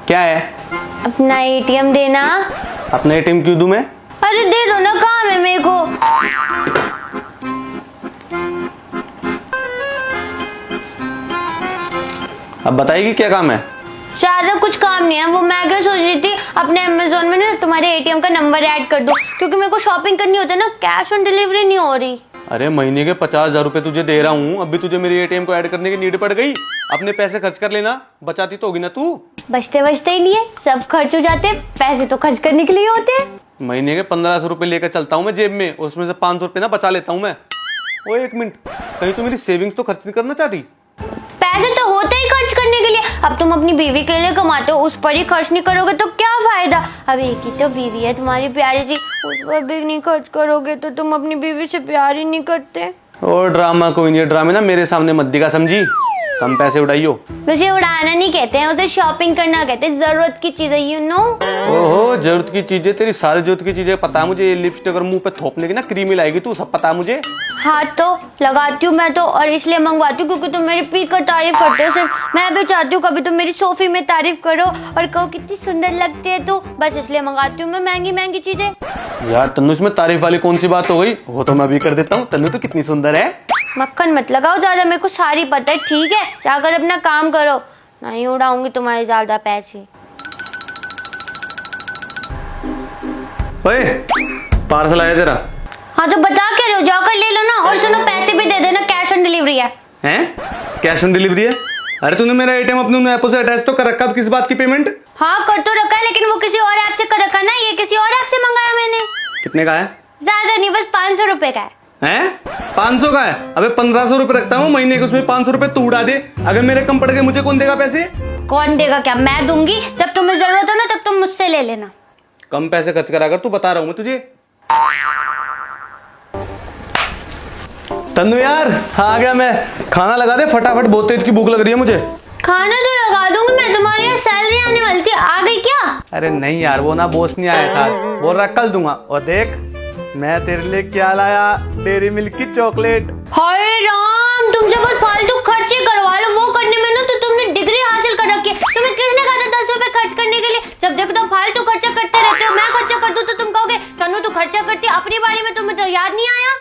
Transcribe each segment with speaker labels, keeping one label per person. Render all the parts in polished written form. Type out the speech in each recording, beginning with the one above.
Speaker 1: क्या है?
Speaker 2: अपना एटीएम देना।
Speaker 1: अपना एटीएम क्यों दूं मैं?
Speaker 2: अरे दे दो ना, काम है मेरे को।
Speaker 1: अब बताइए क्या काम है?
Speaker 2: ज्यादा कुछ काम नहीं है। वो मैं क्या सोच रही थी, अपने अमेज़न में ना तुम्हारे एटीएम का नंबर ऐड कर दो, क्योंकि मेरे को शॉपिंग करनी होती है ना, कैश ऑन डिलीवरी नहीं हो रही।
Speaker 1: अरे महीने के 50,000 रुपए तुझे दे रहा हूँ, अभी तुझे मेरे एटीएम को ऐड करने की नीड पड़ गई? अपने पैसे खर्च कर लेना, बचाती तो होगी ना तू।
Speaker 2: बचते बचते ही नहीं है, सब खर्च हो जाते हैं। पैसे तो खर्च करने के लिए होते हैं।
Speaker 1: महीने के 1500 रुपए लेकर चलता हूँ मैं जेब में, उसमें से 500 रुपए ना बचा लेता हूँ मैं। ओ एक मिनट, कहीं तो मेरी सेविंग्स तो खर्च नहीं करना चाहती?
Speaker 2: पैसे तो होते ही खर्च करने के लिए। अब तुम अपनी बीवी के लिए कमाते हो, उस पर ही खर्च नहीं करोगे तो क्या फायदा। अब एक ही तो बीवी है तुम्हारी प्यारी सी, उस पर भी नहीं खर्च करोगे तो तुम अपनी बीवी से प्यार ही नहीं करते।
Speaker 1: और ड्रामा कोई नहीं, ड्रामे ना मेरे सामने मत दिखा, समझी? कम पैसे उड़ाइयो।
Speaker 2: वैसे उड़ाना नहीं कहते हैं, उसे शॉपिंग करना कहते हैं। जरूरत की चीजें, यू नो।
Speaker 1: ओहो, जरूरत की चीजें? तेरी सारी जरूरत की चीजें पता है मुझे। ये लिपस्टिक और मुंह पे थोपने की ना क्रीम लाएगी तू, सब पता है मुझे।
Speaker 2: हाँ तो लगाती हूँ मैं तो, और इसलिए मंगवाती हूँ क्योंकि तुम मेरी पी कर तारीफ करते हो। सिर्फ मैं भी चाहती हूँ कभी तुम मेरी सोफी में तारीफ करो और कहो कितनी सुंदर लगती है तू। बस इसलिए मंगाती हूँ मैं महंगी महंगी चीजें।
Speaker 1: यार तन्नू, इसमें तारीफ वाली कौन सी बात हो गई? वो तो मैं भी कर देता हूँ। तन्नू तो कितनी सुंदर है।
Speaker 2: मक्खन मत लगाओ ज्यादा, मेरे को सारी पता है, ठीक है? जाकर अपना काम करो, नहीं उड़ाऊंगी तुम्हारे ज्यादा पैसे।
Speaker 1: ओए, पार्सल आया तेरा?
Speaker 2: हाँ तो बता के रहो, जाकर ले लो ना। और सुनो, पैसे भी दे देना, कैश ऑन डिलीवरी है।
Speaker 1: हैं? कैश ऑन डिलीवरी है? अरे तूने मेरा एटीएम अपने उन ऐपों से अटैच तो कर रखा, अब किस बात की पेमेंट?
Speaker 2: हाँ कर तो रखा है, लेकिन वो किसी और ऐप से कर रखा ना, ये किसी और ऐप से मंगाया मैंने।
Speaker 1: कितने का है?
Speaker 2: ज्यादा नहीं, बस 500 रुपए का है।
Speaker 1: हैं? 500 का है? अबे 1500 रुपए रखता हूँ महीने के, उसमें 500 रुपए तू उड़ा दे। अगर मेरे कम पड़ गए मुझे कौन देगा पैसे?
Speaker 2: कौन देगा क्या? मैं दूंगी। जब तुम्हें जरूरत हो ना तब तुम मुझसे ले लेना।
Speaker 1: कम पैसे खर्च करा कर तू, बता रहा हूँ मैं तुझे। तन्नू यार, आ गया मैं। खाना लगा दे फटाफट, बहुत तेज की भूख लग रही है मुझे।
Speaker 2: खाना तो लगा दूंगी मैं, तुम्हारी यहाँ सैलरी आने वाली थी, आ गई क्या?
Speaker 1: अरे नहीं यार, वो ना बॉस नहीं आया था, बोल रहा कल दूंगा। और देख मैं तेरे लिए क्या लाया, डेयरी मिल्क की चॉकलेट।
Speaker 2: हाय राम, तुमसे बस फालतू खर्चे करवा लो, वो करने में ना तो तुमने डिग्री हासिल कर रखी है। तुम्हें किसने कहा था 10 रुपए खर्च करने के लिए? जब देखो तो फालतू खर्चा करते रहते हो। मैं खर्चा कर दूं तो तुम कहोगे तन्नू तू खर्चा करती है, अपनी बारी में तुम्हें तो याद नहीं आया।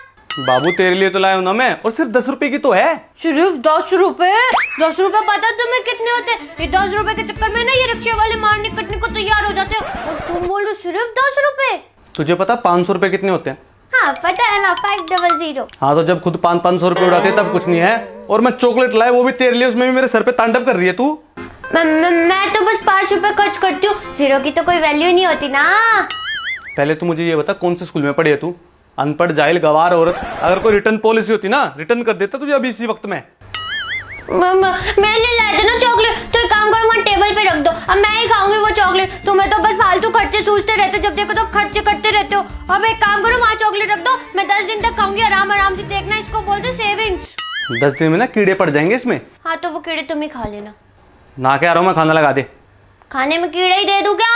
Speaker 1: बाबू तेरे लिए तो लाया हूं ना मैं, और सिर्फ 10 रुपए की तो है।
Speaker 2: सिर्फ 10 रुपए? 10 रुपए पता तुम्हें कितने होते हैं? ये 10 रुपए के चक्कर में ना ये रिक्शे वाले मारने कटने को तैयार हो जाते हो, और तुम बोल रहे हो सिर्फ 10 रुपए?
Speaker 1: तुझे पता 500 रुपए कितने होते हैं?
Speaker 2: हाँ पता है ना, 500।
Speaker 1: हाँ तो जब खुद 500 रुपए उड़ाते तब कुछ नहीं है। और मैं चॉकलेट लाया वो भी तेरे लिए, उसमें भी मेरे सर पे तांडव कर रही है तू।
Speaker 2: मैं तो बस 5 रुपए खर्च करती हूँ, 0 की तो कोई वैल्यू नहीं होती ना।
Speaker 1: पहले तू मुझे ये बता, कौन से स्कूल में पढ़ी है तू? अनपढ़ जाहिल गवार औरत। अगर कोई रिटर्न पॉलिसी होती ना, रिटर्न कर देता तुझे अभी इसी वक्त में।
Speaker 2: मैंने लाए थे ना चॉकलेट, तो एक काम करो वहाँ टेबल पे रख दो, अब मैं ही खाऊंगी वो चॉकलेट। तुम्हें तो बस फालतू खर्चे सूझते रहते, जब देखो तो खर्चे करते रहते हो। अब एक काम करो वहाँ चॉकलेट रख दो, मैं 10 दिन तक खाऊंगी आराम आराम से। देखना, इसको बोलते सेविंग्स।
Speaker 1: 10 दिन में ना कीड़े पड़ जाएंगे इसमें।
Speaker 2: हाँ तो वो कीड़े तुम ही खा लेना।
Speaker 1: ना के आ रहा हूँ मैं, खाना लगा दे।
Speaker 2: खाने में कीड़े ही दे दूं क्या?